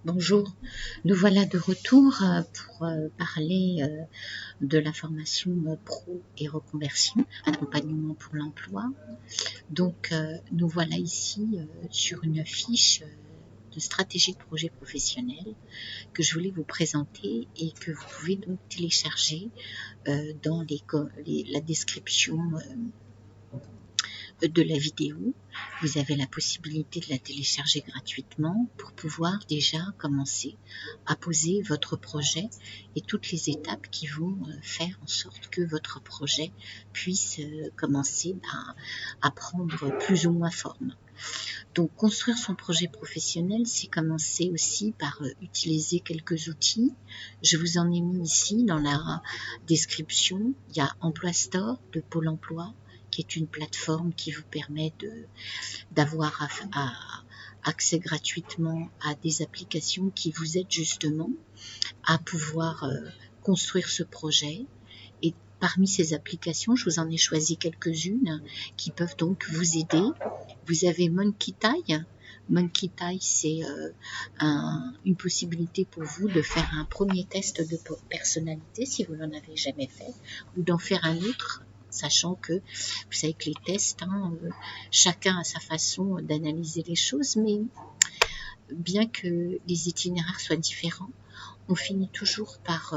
Bonjour, nous voilà de retour pour parler de la formation pro et reconversion, accompagnement pour l'emploi. Donc nous voilà ici sur une fiche de stratégie de projet professionnel que je voulais vous présenter et que vous pouvez donc télécharger dans la description de la vidéo. Vous avez la possibilité de la télécharger gratuitement pour pouvoir déjà commencer à poser votre projet et toutes les étapes qui vont faire en sorte que votre projet puisse commencer à prendre plus ou moins forme. Donc construire son projet professionnel, c'est commencer aussi par utiliser quelques outils. Je vous en ai mis ici dans la description. Il y a Emploi Store de Pôle emploi, qui est une plateforme qui vous permet d'avoir accès gratuitement à des applications qui vous aident justement à pouvoir construire ce projet. Et parmi ces applications, je vous en ai choisi quelques-unes qui peuvent donc vous aider. Vous avez Monkey Tie. Monkey Tie, c'est une possibilité pour vous de faire un premier test de personnalité si vous n'en avez jamais fait, ou d'en faire un autre, sachant que vous savez que les tests, chacun a sa façon d'analyser les choses, mais bien que les itinéraires soient différents, on finit toujours par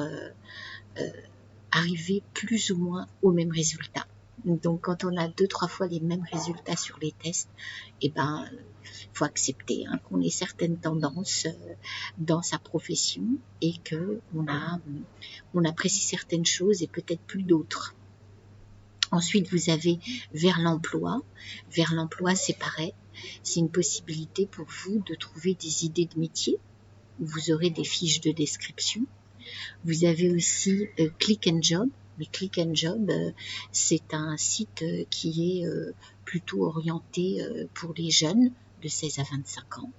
arriver plus ou moins au même résultat. Donc quand on a 2-3 fois les mêmes résultats sur les tests, il faut accepter qu'on ait certaines tendances dans sa profession et qu'on apprécie certaines choses et peut-être plus d'autres. Ensuite, vous avez Vers l'emploi. Vers l'emploi, c'est pareil. C'est une possibilité pour vous de trouver des idées de métier. Vous aurez des fiches de description. Vous avez aussi Click and Job. Mais Click and Job, c'est un site qui est plutôt orienté pour les jeunes de 16 à 25 ans.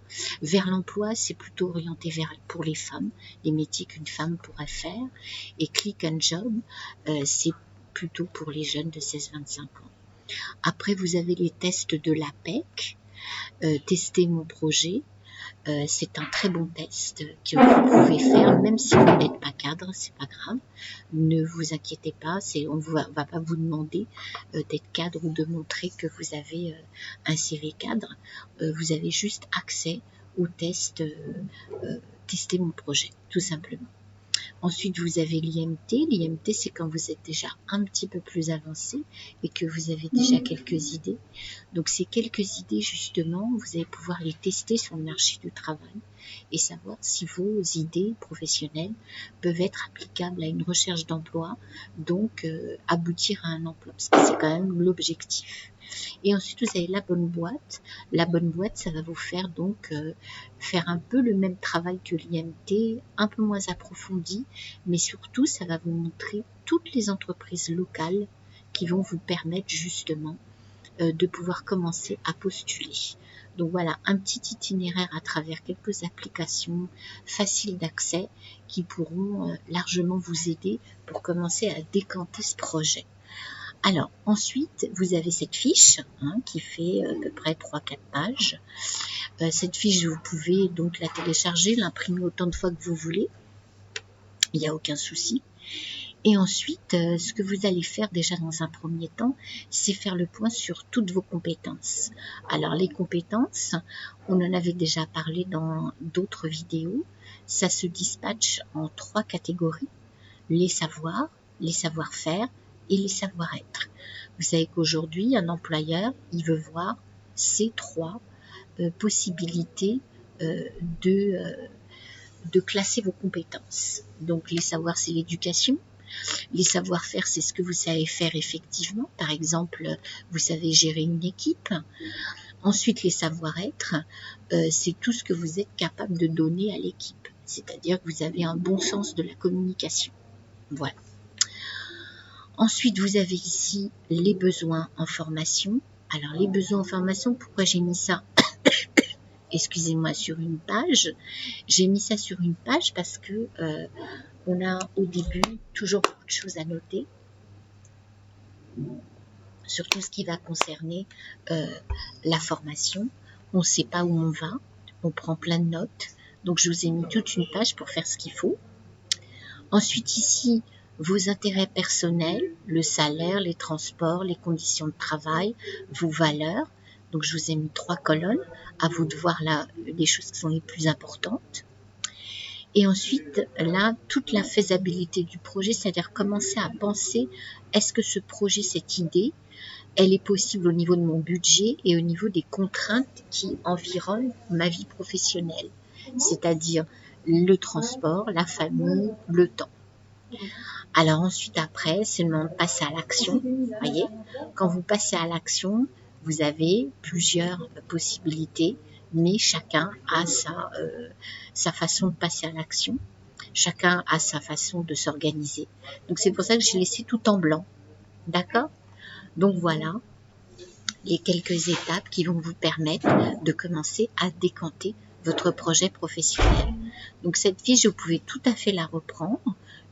Vers l'emploi, c'est plutôt orienté pour les femmes, les métiers qu'une femme pourrait faire. Et Click and Job, c'est plutôt pour les jeunes de 16-25 ans. Après, vous avez les tests de l'APEC, tester mon projet. C'est un très bon test que vous pouvez faire, même si vous n'êtes pas cadre, c'est pas grave. Ne vous inquiétez pas, on va pas vous demander d'être cadre ou de montrer que vous avez un CV cadre. Vous avez juste accès au test tester mon projet, tout simplement. Ensuite, vous avez l'IMT. L'IMT, c'est quand vous êtes déjà un petit peu plus avancé et que vous avez déjà quelques idées. Donc, ces quelques idées, justement, vous allez pouvoir les tester sur le marché du travail et savoir si vos idées professionnelles peuvent être applicables à une recherche d'emploi, donc aboutir à un emploi, parce que c'est quand même l'objectif. Et ensuite, vous avez la bonne boîte. La bonne boîte, ça va vous faire donc faire un peu le même travail que l'IMT, un peu moins approfondi, mais surtout, ça va vous montrer toutes les entreprises locales qui vont vous permettre justement de pouvoir commencer à postuler. Donc voilà, un petit itinéraire à travers quelques applications faciles d'accès qui pourront largement vous aider pour commencer à décanter ce projet. Alors, ensuite, vous avez cette fiche qui fait à peu près 3-4 pages. Cette fiche, vous pouvez donc la télécharger, l'imprimer autant de fois que vous voulez. Il n'y a aucun souci. Et ensuite, ce que vous allez faire déjà dans un premier temps, c'est faire le point sur toutes vos compétences. Alors, les compétences, on en avait déjà parlé dans d'autres vidéos. Ça se dispatche en 3 catégories. Les savoirs, les savoir-faire et les savoir-être. Vous savez qu'aujourd'hui, un employeur, il veut voir ces 3 possibilités de classer vos compétences. Donc, les savoirs, c'est l'éducation. Les savoir-faire, c'est ce que vous savez faire effectivement. Par exemple, vous savez gérer une équipe. Ensuite, les savoir-être, c'est tout ce que vous êtes capable de donner à l'équipe. C'est-à-dire que vous avez un bon sens de la communication. Voilà. Ensuite, vous avez ici les besoins en formation. Alors, les besoins en formation, pourquoi j'ai mis ça excusez-moi, sur une page? J'ai mis ça sur une page parce que on a au début toujours beaucoup de choses à noter sur tout ce qui va concerner la formation. On ne sait pas où on va, on prend plein de notes. Donc je vous ai mis toute une page pour faire ce qu'il faut. Ensuite ici, vos intérêts personnels, le salaire, les transports, les conditions de travail, vos valeurs. Donc je vous ai mis 3 colonnes, à vous de voir là les choses qui sont les plus importantes. Et ensuite, là, toute la faisabilité du projet, c'est-à-dire commencer à penser, est-ce que ce projet, cette idée, elle est possible au niveau de mon budget et au niveau des contraintes qui environnent ma vie professionnelle, c'est-à-dire le transport, la famille, le temps. Alors ensuite, après, c'est le moment de passer à l'action. Voyez, quand vous passez à l'action, vous avez plusieurs possibilités, mais chacun a sa façon de passer à l'action. Chacun a sa façon de s'organiser. Donc c'est pour ça que j'ai laissé tout en blanc. D'accord? Donc voilà les quelques étapes qui vont vous permettre de commencer à décanter votre projet professionnel. Donc cette fiche, vous pouvez tout à fait la reprendre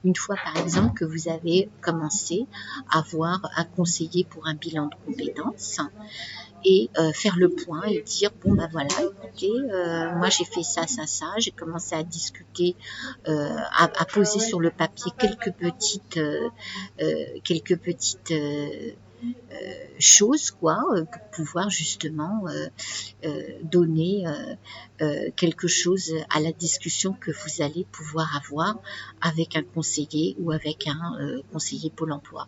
une fois par exemple que vous avez commencé à voir un conseiller pour un bilan de compétences et faire le point et dire bon ben voilà, écoutez, moi j'ai fait ça, j'ai commencé à discuter, à poser sur le papier quelques petites choses quoi, pour pouvoir justement donner quelque chose à la discussion que vous allez pouvoir avoir avec un conseiller ou avec un conseiller Pôle emploi,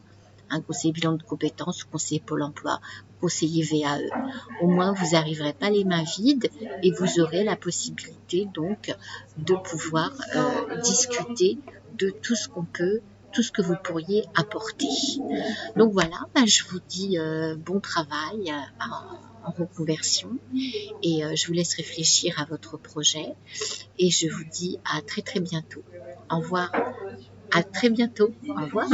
un conseiller bilan de compétences, conseiller Pôle emploi, conseiller VAE. Au moins vous n'arriverez pas les mains vides et vous aurez la possibilité donc de pouvoir discuter de tout ce que vous pourriez apporter. Donc voilà, je vous dis bon travail en reconversion et je vous laisse réfléchir à votre projet et je vous dis à très très bientôt. Au revoir, à très bientôt, au revoir.